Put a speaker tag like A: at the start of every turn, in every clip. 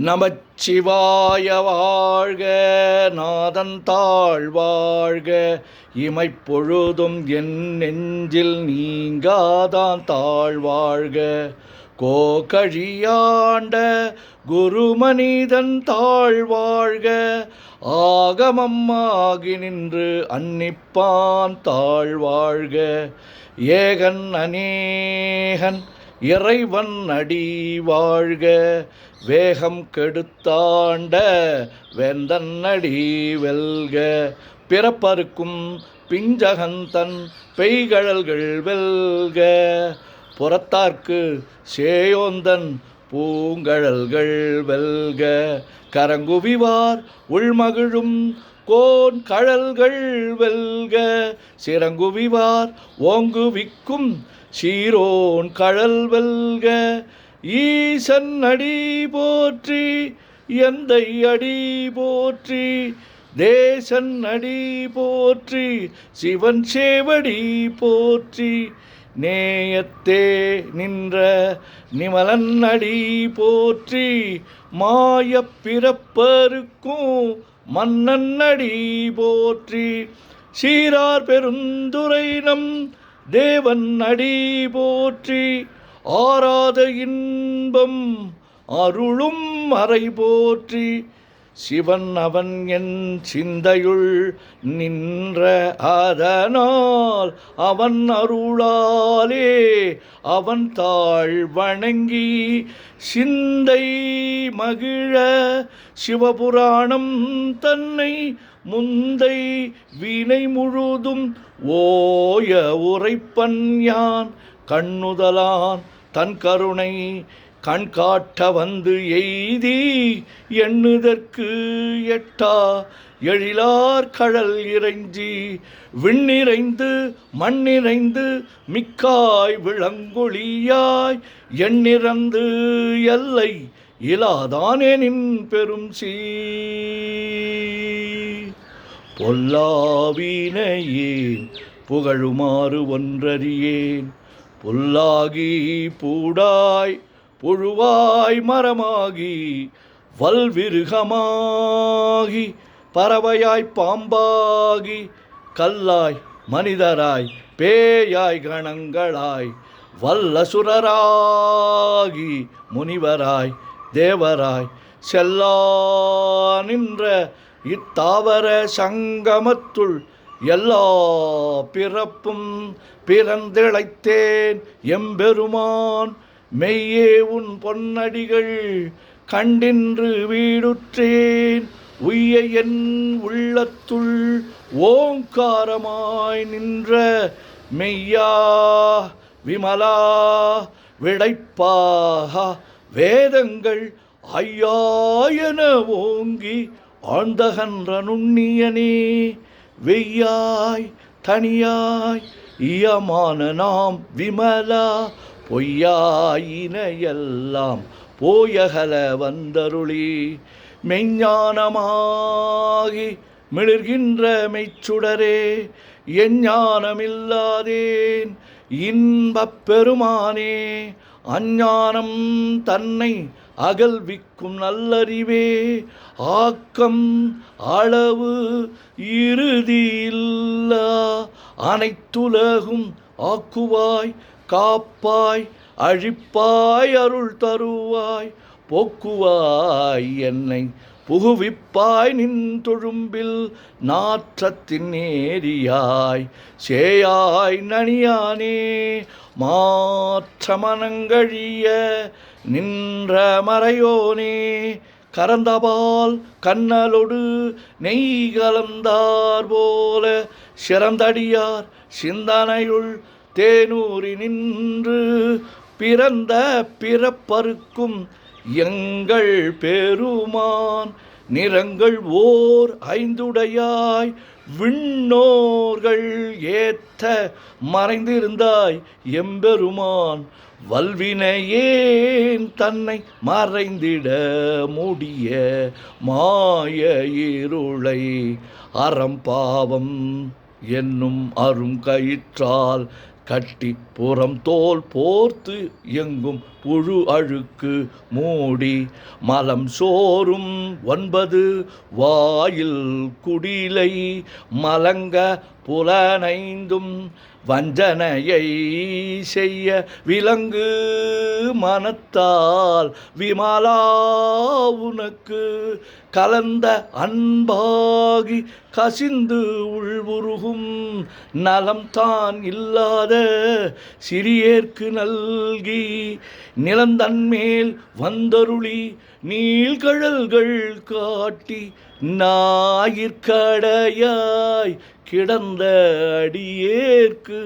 A: நமச்சிவாய வாழ்க, நாதன் தாழ் வாழ்க, இமைப்பொழுதும் என் நெஞ்சில் நீங்காதான் தாழ் வாழ்க. கோகழியாண்ட குருமனிதன் தாழ் வாழ்க, ஆகமம் ஆகி நின்று அன்னிப்பான் தாழ் வாழ்க. ஏகன் அநேகன் இறைவன் அடி வாழ்க, வேகம் கெடுத்தாண்ட வேந்தன் அடி வெல்க. பிறப்பருக்கும் பிஞ்சகந்தன் பெய்கழல்கள் வெல்க, புறத்தார்க்கு சேயோந்தன் பூங்கழல்கள் வெல்க. கரங்குவிவார் உள்மகிழும் கோன் கழல்கள் வெல்க, சிறங்குவிவார் ஓங்குவிக்கும் சீரோன் கழல் வெல்க. ஈசன் அடி போற்றி, எந்தை அடி போற்றி, தேசன் அடி போற்றி, சிவன் சேவடி போற்றி. நேயத்தே நின்ற நிமலன் அடி போற்றி, மாயப் பிறப்பருக்கும் மன்னன் அடி போற்றி. சீரார் பெருந்துரை நம் தேவன் அடி போற்றி, ஆராத இன்பம் அருளும் மறை போற்றி. சிவன் அவன் என் சிந்தையுள் நின்ற அதனால், அவன் அருளாலே அவன் தாழ் வணங்கி சிந்தை மகிழ சிவபுராணம் தன்னை முந்தை வினை முழுதும் ஓய உரைப்பன் யான். கண்ணுதலான் தன் கருணை கண்காட்ட வந்து எய்தி, எண்ணுதற்கு எட்டா எழிலார் கழல் இறைஞ்சி, விண்ணிறைந்து மண்ணிறைந்து மிக்காய் விளங்கொழியாய், எண்ணிறந்து எல்லை இலாதானே நின் பெரும் சீ. பொல்லாவினையேன் புகழுமாறு ஒன்றறியேன், புல்லாகி பூடாய் புழுவாய் மரமாகி வல்விருகமாகி பறவையாய் பாம்பாகி கல்லாய் மனிதராய் பேயாய் கணங்களாய் வல்லசுரராகி முனிவராய் தேவராய் செல்லா நின்ற இத்தாவர சங்கமத்துள் எல்லா பிறப்பும் பிறந்திழைத்தேன் எம்பெருமான். மெய்யே உன் பொன்னடிகள் கண்டின்று வீடுற்றேன், உய்ய என் உள்ளத்துள் ஓங்காரமாய் நின்ற மெய்யா விமலா விடைப்பாக வேதங்கள் ஐயாயன ஓங்கி ஆழ்ந்தகன்ற நுண்ணியனே. வெய்யாய் தனியாய் இயமான நாம் விமலா, பொய்யாயினையெல்லாம் போயகல வந்தருளி. மெய்ஞானமாகி மிளிர்கின்ற மெய்ச்சுடரே, எஞ்ஞானமில்லாதேன் இன்பப் பெருமானே. அஞ்ஞானம் தன்னை அகல்விக்கும் நல்லறிவே, ஆக்கம் அளவு இறுதியில்லா அனைத்துலகும் ஆக்குவாய் காப்பாய் அழிப்பாய் அருள் தருவாய் போக்குவாய் என்னை புகுவிப்பாய் நின் தொழும்பில் நாற்றத்தின் நேரியாய் சேயாய் நனியானே. மாற்ற மனங்கழிய நின்ற மறையோனே, கரந்தபால் கண்ணலொடு நெய் கலந்தார் போல சிறந்தடியார் சிந்தனையுள் தேனூரி நின்று பிறந்த பிறப்பருக்கும் எங்கள் பெருமான். நிறங்கள் ஓர் ஐந்துடையாய் விண்ணோர்கள் ஏத்த மறைந்திருந்தாய் எம்பெருமான். வல்வினையேன் தன்னை மறைந்திட முடிய மாய இருளை அறம்பாவம் என்னும் அரும் கயிற்றால் கட்டி புறம் தோல் போர்த்து எங்கும் புழு அழுக்கு மூடி மலம் சோறும் 9 வாயில் குடிலை மலங்க புலனைந்தும் வஞ்சனையை செய்ய விலங்கு மனத்தால் விமலா உனக்கு கலந்த அன்பாகி கசிந்து உள்வுருகும் நலம் தான் இல்லாத சிறியேற்கு நல்கி நிலந்தன்மேல் வந்தருளி நீள்கழல்கள் காட்டி ஞாயிற்கடையாய் கிடந்த அடியேற்கு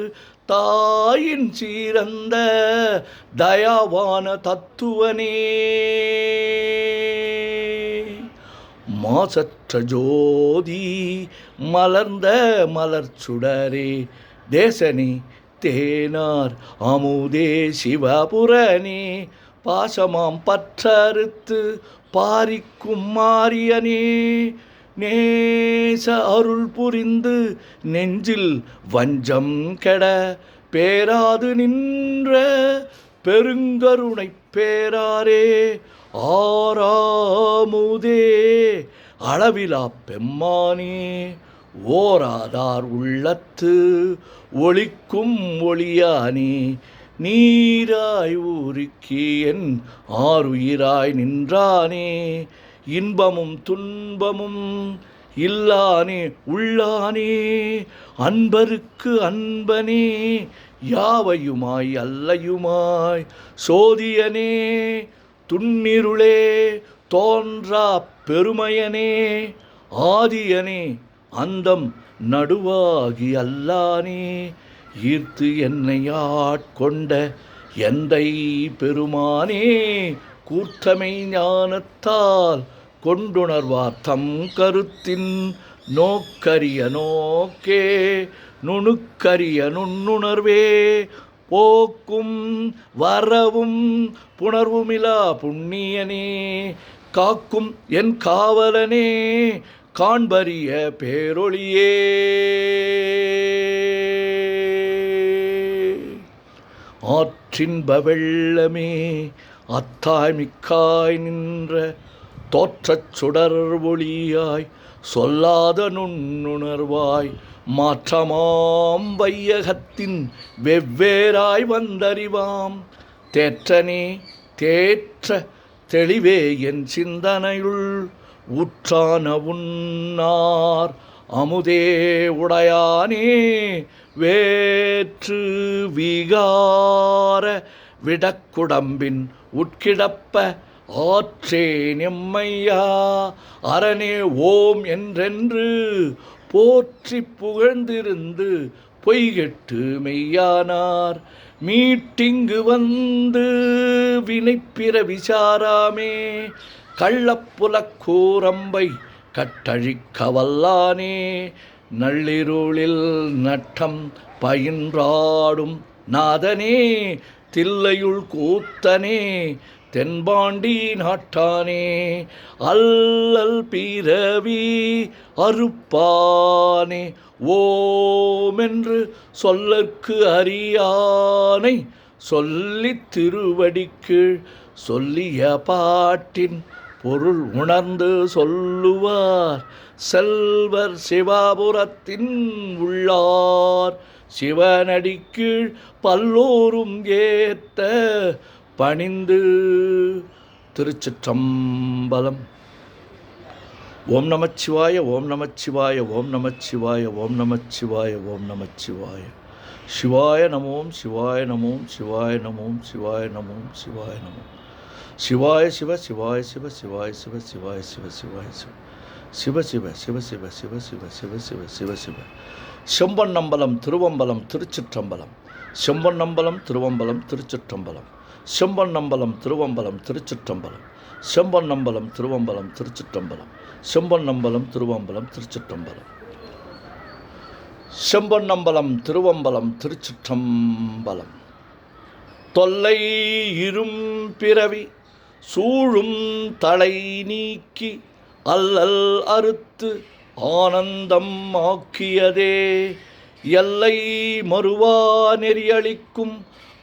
A: தாயின் சீரந்த தயாவான தத்துவனே மாசற்ற ஜோதி மலர்ந்த மலர்ச்சுடரே தேசனே தேனார் அமுதே சிவபுரனே பாசமாம் பற்றறுத்து பாரிக்கும் மாரியனே நேச அருள் புரிந்து நெஞ்சில் வஞ்சம் கெட பேராது நின்ற பெருங்கருணை பேராரே ஆறாமுதே அளவிலா பெம்மானே ஓராதார் உள்ளத்து ஒளிக்கும் ஒளியானே நீராய் ஊருக்கி என் ஆருயிராய் நின்றானே இன்பமும் துன்பமும் இல்லானே உள்ளானே அன்பருக்கு அன்பனே யாவையுமாய் அல்லையுமாய் சோதியனே துன்னிருளே தோன்றா பெருமையனே ஆதியனே அந்தம் நடுவாகி அல்லானே ஈர்த்து என்னை ஆட்கொண்ட எந்தை பெருமானே கூர்த்தமை ஞானத்தால் கொண்டுணர்வார் தம் கருத்தின் நோக்கரிய நோக்கே நுணுக்கரிய நுண்ணுணர்வே போக்கும் வரவும் புணர்வுமிலா புண்ணியனே காக்கும் என் காவலனே காண்பரிய பேரொளியே ஆற்றின்ப வெள்ளமே அத்தாய் மிக்காய் நின்ற தோற்றச் சுடர் ஒளியாய் சொல்லாத நுண்ணுணர்வாய் மாற்றமாம் வையகத்தின் வெவ்வேறாய் வந்தறிவாம் தேற்றனே தேற்ற தெளிவே என் சிந்தனையுள் ஊற்றான உன்னார் அமுதே உடையானே வேற்று விகார விடக்குடம்பின் உட்கிடப்ப ஆற்றேன் எம்மையா அரணே ஓம் என்றென்று போற்றி புகழ்ந்திருந்து பொய்கெட்டு மெய்யானார் மீட்டிங்கு வந்து வினைப்பிற விசாராமே கள்ளப்புலக் கூரம்பை கட்டழிக்க வல்லானே நள்ளிருளில் நட்டம் பயின்றாடும் நாதனே தில்லையுள் கூத்தனே தென்பாண்டி நாட்டானே அல்லல் பிறவி அறுப்பானே ஓமென்று சொல்லற்கு அறியானை சொல்லித் திருவடிக்கீழ் சொல்லிய பாட்டின் பொருள் உணர்ந்து சொல்லுவார் செல்வர் சிவாபுரத்தின் உள்ளார் சிவனடிக்கீழ் பல்லோரும் ஏத்த பணிந்து. திருச்சிற்றம்பலம். ஓம் நமச்சிவாய ஓம் நமச்சிவாய ஓம் நமச்சிவாய ஓம் நமச்சிவாய ஓம் நமச்சிவாய. சிவாய நமோம் சிவாய நமோம் சிவாய நமோம் சிவாய நமோம் சிவாய நமோம். சிவாய சிவ சிவாய சிவ சிவாய சிவ சிவாய சிவ சிவாய சிவ சிவ சிவ சிவ சிவ சிவ சிவ சிவ சிவ சிவ சிவ. செம்பொன்னம்பலம் திருவம்பலம் திருச்சிற்றம்பலம். செம்பொன்னம்பலம் திருவம்பலம் திருச்சிற்றம்பலம். செம்பொன்னம்பலம் திருவம்பலம் திருச்சிற்றம்பலம். செம்பொன்னம்பலம் திருவம்பலம் திருச்சிற்றம்பலம். செம்பொன்னம்பலம் திருவம்பலம் திருச்சிற்றம்பலம். செம்பொன்னம்பலம் திருவம்பலம் திருச்சிற்றம்பலம். தொல்லை இரும் பிறவி சூழும் தலை நீக்கி அல்லல் அறுத்து ஆனந்தம் ஆக்கியதே எல்லை மறுவா நெறியளிக்கும்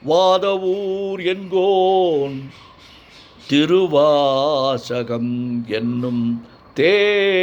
A: வாதவூர் என்கோன் திருவாசகம் என்னும் தேன்